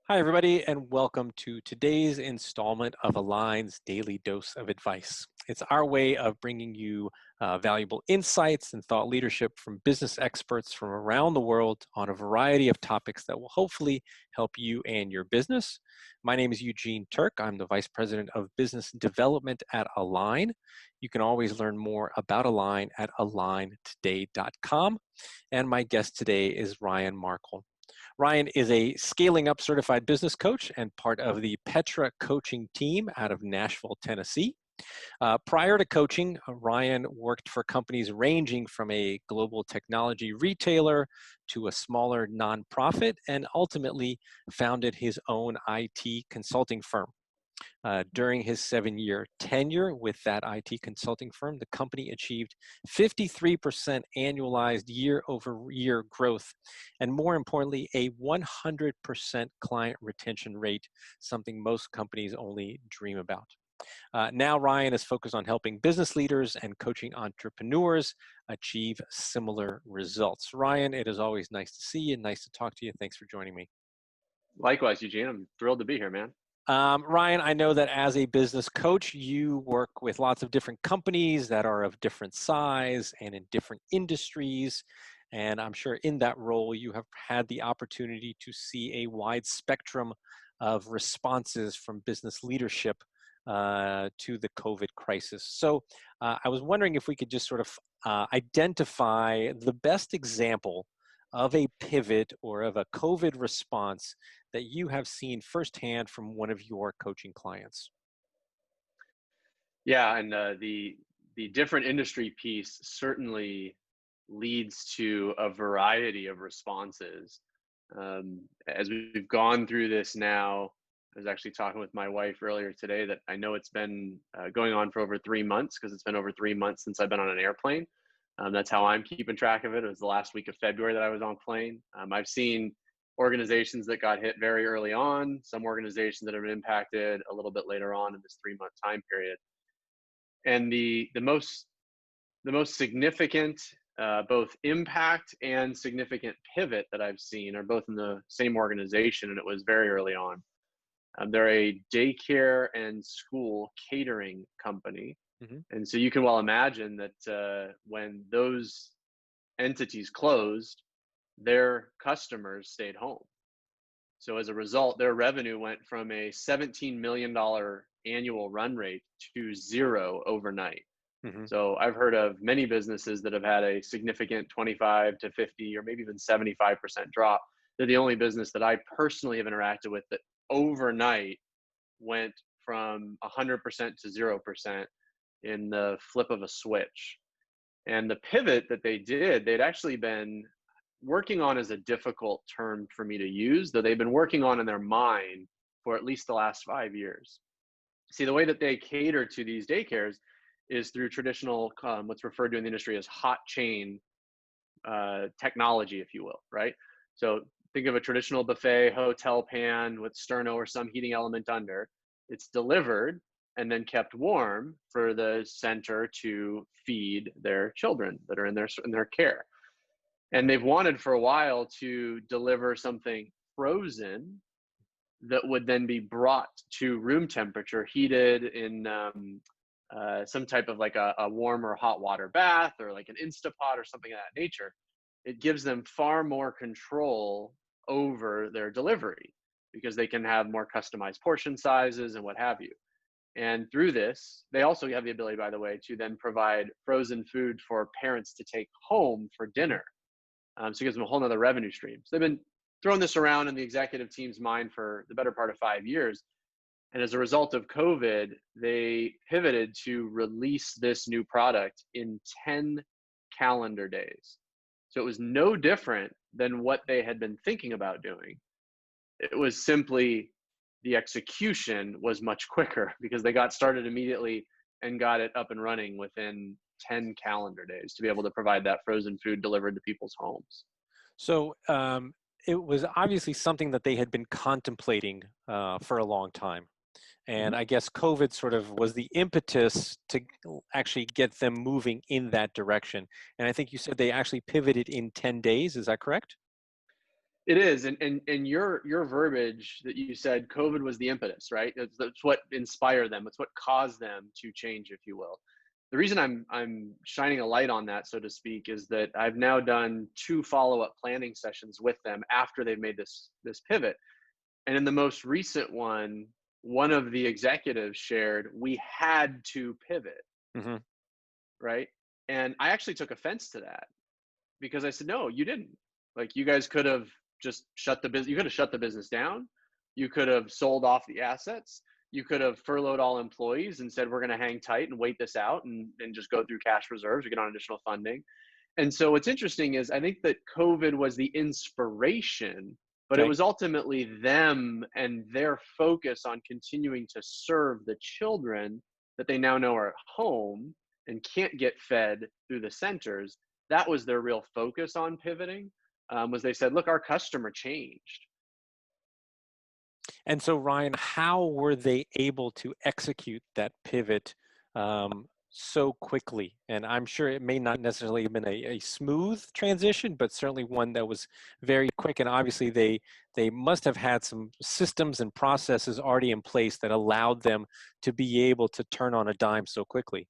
Hi, everybody, and welcome to today's installment of Align's Daily Dose of Advice. It's our way of bringing you valuable insights and thought leadership from business experts from around the world on a variety of topics that will hopefully help you and your business. My name is Eugene Turk. I'm the Vice President of Business Development at Align. You can always learn more about Align at aligntoday.com. And my guest today is Ryan Markel. Ryan is a scaling up certified business coach and part of the Petra coaching team out of Nashville, Tennessee. Prior to coaching, Ryan worked for companies ranging from a global technology retailer to a smaller nonprofit and ultimately founded his own IT consulting firm. During his 7-year tenure with that IT consulting firm, the company achieved 53% annualized year-over-year growth, and more importantly, a 100% client retention rate, something most companies only dream about. Now Ryan is focused on helping business leaders and coaching entrepreneurs achieve similar results. Ryan, it is always nice to see you, nice to talk to you. Thanks for joining me. Likewise, Eugene. I'm thrilled to be here, man. Ryan, I know that as a business coach, you work with lots of different companies that are of different size and in different industries. And I'm sure in that role, you have had the opportunity to see a wide spectrum of responses from business leadership to the COVID crisis. So I was wondering if we could just sort of identify the best example of a pivot or of a COVID response that you have seen firsthand from one of your coaching clients. Yeah, and the different industry piece certainly leads to a variety of responses. As we've gone through this now, I was actually talking with my wife earlier today that I know it's been going on for over 3 months because it's been over 3 months since I've been on an airplane. That's how I'm keeping track of it. It was the last week of February that I was on a plane. I've seen organizations that got hit very early on, some organizations that have been impacted a little bit later on in this 3 month time period. And the most significant both impact and significant pivot that I've seen are both in the same organization, and it was very early on. They're a daycare and school catering company. Hmm. And so you can well imagine that when those entities closed, their customers stayed home. So as a result, their revenue went from a $17 million annual run rate to zero overnight. Hmm. So I've heard of many businesses that have had a significant 25 to 50 or maybe even 75% drop. They're the only business that I personally have interacted with that overnight went from 100% to 0% in the flip of a switch. And the pivot that they did, they'd actually been working on is a difficult term for me to use, though they've been working on in their mind for at least the last 5 years. See, the way that they cater to these daycares is through traditional, what's referred to in the industry as hot chain technology, if you will, right? So think of a traditional buffet hotel pan with sterno or some heating element under. It's delivered and then kept warm for the center to feed their children that are in their care. And they've wanted for a while to deliver something frozen that would then be brought to room temperature, heated in some type of like a warm or hot water bath or like an Instapot or something of that nature. It gives them far more control over their delivery because they can have more customized portion sizes and what have you. And through this, they also have the ability, by the way, to then provide frozen food for parents to take home for dinner. So it gives them a whole nother revenue stream. So they've been throwing this around in the executive team's mind for the better part of 5 years. And as a result of COVID, they pivoted to release this new product in 10 calendar days. So it was no different than what they had been thinking about doing. It was simply the execution was much quicker because they got started immediately and got it up and running within 10 calendar days to be able to provide that frozen food delivered to people's homes. So it was obviously something that they had been contemplating for a long time. And Mhm. I guess COVID sort of was the impetus to actually get them moving in that direction. And I think you said they actually pivoted in 10 days. Is that correct? It is, and your verbiage that you said, COVID was the impetus, right? That's what inspired them. It's what caused them to change, if you will. The reason I'm shining a light on that, so to speak, is that I've now done 2 follow-up planning sessions with them after they've made this pivot. And in the most recent one of the executives shared, we had to pivot, Hmm. right? And I actually took offense to that because I said, no, you didn't. Like, you guys could have just shut the business. You could have shut the business down. You could have sold off the assets. You could have furloughed all employees and said, we're going to hang tight and wait this out and just go through cash reserves or get on additional funding. And so what's interesting is I think that COVID was the inspiration, but it Okay. was ultimately them and their focus on continuing to serve the children that they now know are at home and can't get fed through the centers. That was their real focus on pivoting. Was they said, look, our customer changed. And so, Ryan, how were they able to execute that pivot so quickly? And I'm sure it may not necessarily have been a smooth transition, but certainly one that was very quick. And obviously, they must have had some systems and processes already in place that allowed them to be able to turn on a dime so quickly.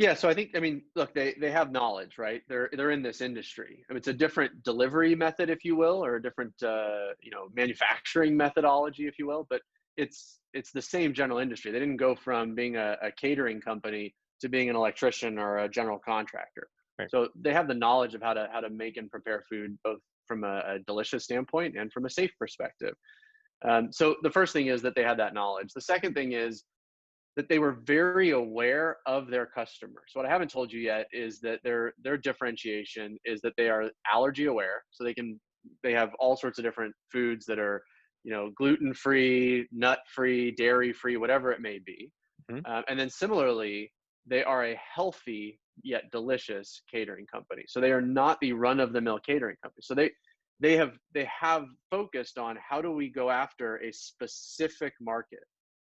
Yeah, so I mean, look, they have knowledge, right? They're in this industry. I mean, it's a different delivery method, if you will, or a different manufacturing methodology, if you will, but it's the same general industry. They didn't go from being a catering company to being an electrician or a general contractor. Right. So they have the knowledge of how to make and prepare food, both from a delicious standpoint and from a safe perspective. So the first thing is that they had that knowledge. The second thing is that they were very aware of their customers. So what I haven't told you yet is that their differentiation is that they are allergy aware. So they have all sorts of different foods that are, gluten free, nut free, dairy free, whatever it may be. Mhm. And then similarly, they are a healthy yet delicious catering company. So they are not the run of the mill catering company. So they have focused on how do we go after a specific market,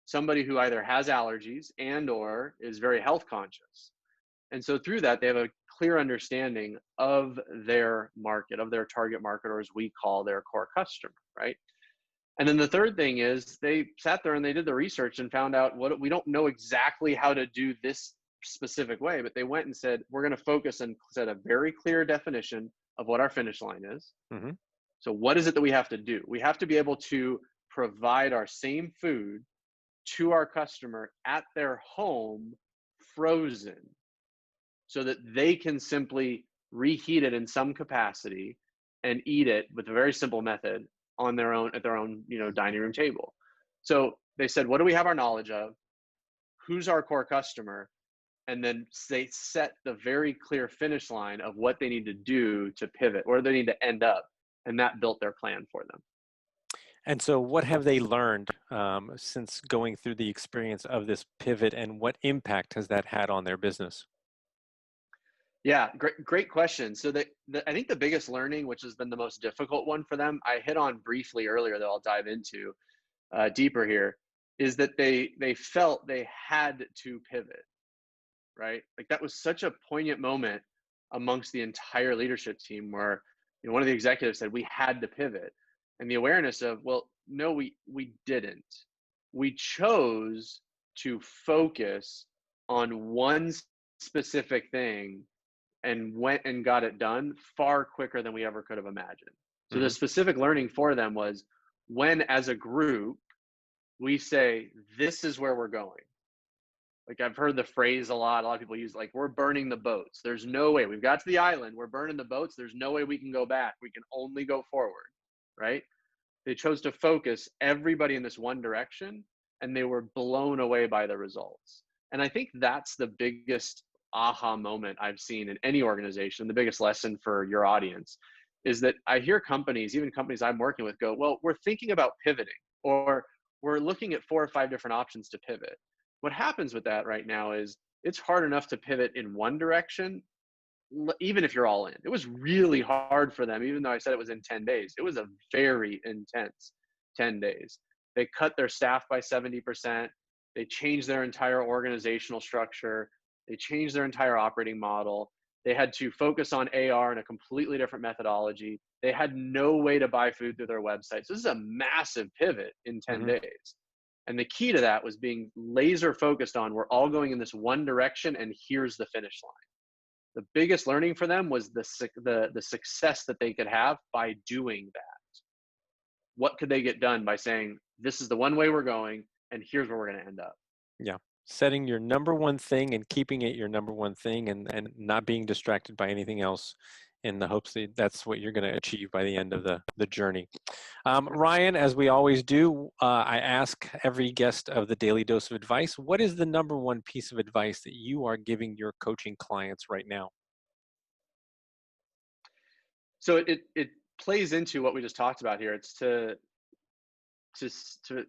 somebody who either has allergies and or is very health conscious. And so through that, they have a clear understanding of their market, of their target market, or as we call their core customer, right? And then the third thing is they sat there and they did the research and found out what we don't know exactly how to do this specific way, but they went and said, we're going to focus and set a very clear definition of what our finish line is. Hmm. So what is it that we have to do? We have to be able to provide our same food to our customer at their home frozen so that they can simply reheat it in some capacity and eat it with a very simple method on their own at their own dining room table. So they said, what do we have our knowledge of? Who's our core customer? And then they set the very clear finish line of what they need to do to pivot, where they need to end up, and that built their plan for them. And so, what have they learned since going through the experience of this pivot, and what impact has that had on their business? Yeah, great question. So I think the biggest learning, which has been the most difficult one for them, I hit on briefly earlier that I'll dive into deeper here, is that they felt they had to pivot, right? Like that was such a poignant moment amongst the entire leadership team where one of the executives said we had to pivot, and the awareness of, well, no, we didn't. We chose to focus on one specific thing and went and got it done far quicker than we ever could have imagined. So the Hmm. specific learning for them was when, as a group, we say, this is where we're going. Like I've heard the phrase a lot. A lot of people use like, we're burning the boats. There's no way. We've got to the island. We're burning the boats. There's no way we can go back. We can only go forward, right? They chose to focus everybody in this one direction, and they were blown away by the results. And I think that's the biggest aha moment I've seen in any organization. The biggest lesson for your audience is that I hear companies, even companies I'm working with, go, well, we're thinking about pivoting, or we're looking at 4 or 5 different options to pivot. What happens with that right now is it's hard enough to pivot in one direction, even if you're all in. It was really hard for them, even though I said it was in 10 days. It was a very intense 10 days. They cut their staff by 70%. They changed their entire organizational structure. They changed their entire operating model. They had to focus on AR in a completely different methodology. They had no way to buy food through their website. So this is a massive pivot in 10 Hmm. days. And the key to that was being laser focused on, we're all going in this one direction and here's the finish line. The biggest learning for them was the success that they could have by doing that. What could they get done by saying, this is the one way we're going and here's where we're going to end up. Yeah. Setting your number one thing and keeping it your number one thing, and not being distracted by anything else, in the hopes that that's what you're going to achieve by the end of the journey. Ryan, as we always do, I ask every guest of the Daily Dose of Advice, what is the number one piece of advice that you are giving your coaching clients right now? So it plays into what we just talked about here. It's to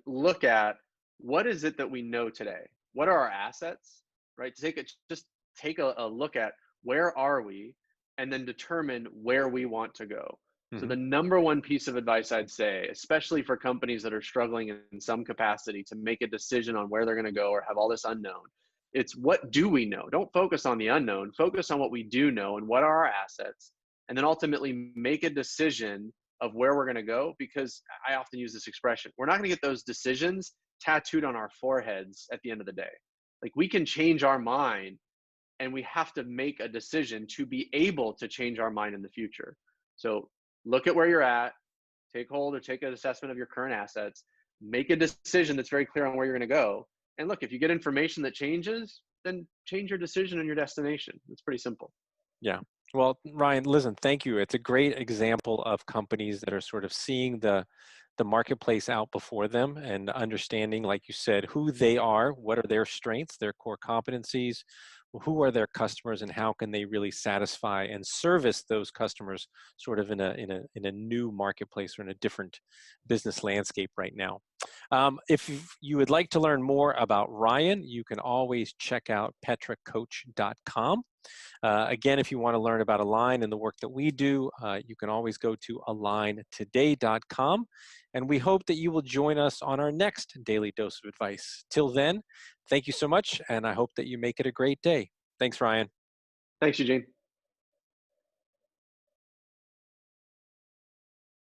look at, what is it that we know today? What are our assets, right? To just take a look at, where are we, and then determine where we want to go. So Hmm. the number one piece of advice I'd say, especially for companies that are struggling in some capacity to make a decision on where they're going to go or have all this unknown, it's, what do we know? Don't focus on the unknown. Focus on what we do know and what are our assets, and then ultimately make a decision of where we're going to go. Because I often use this expression, we're not going to get those decisions tattooed on our foreheads at the end of the day. Like, we can change our mind, and we have to make a decision to be able to change our mind in the future. So look at where you're at, take hold or take an assessment of your current assets, make a decision that's very clear on where you're going to go. And look, if you get information that changes, then change your decision and your destination. It's pretty simple. Yeah. Well, Ryan, listen, thank you. It's a great example of companies that are sort of seeing the marketplace out before them and understanding, like you said, who they are, what are their strengths, their core competencies, who are their customers, and how can they really satisfy and service those customers sort of in a new marketplace or in a different business landscape right now. If you would like to learn more about Ryan, you can always check out petracoach.com. Again, if you want to learn about Align and the work that we do, you can always go to aligntoday.com. And we hope that you will join us on our next Daily Dose of Advice. Till then, thank you so much, and I hope that you make it a great day. Thanks, Ryan. Thanks, Eugene.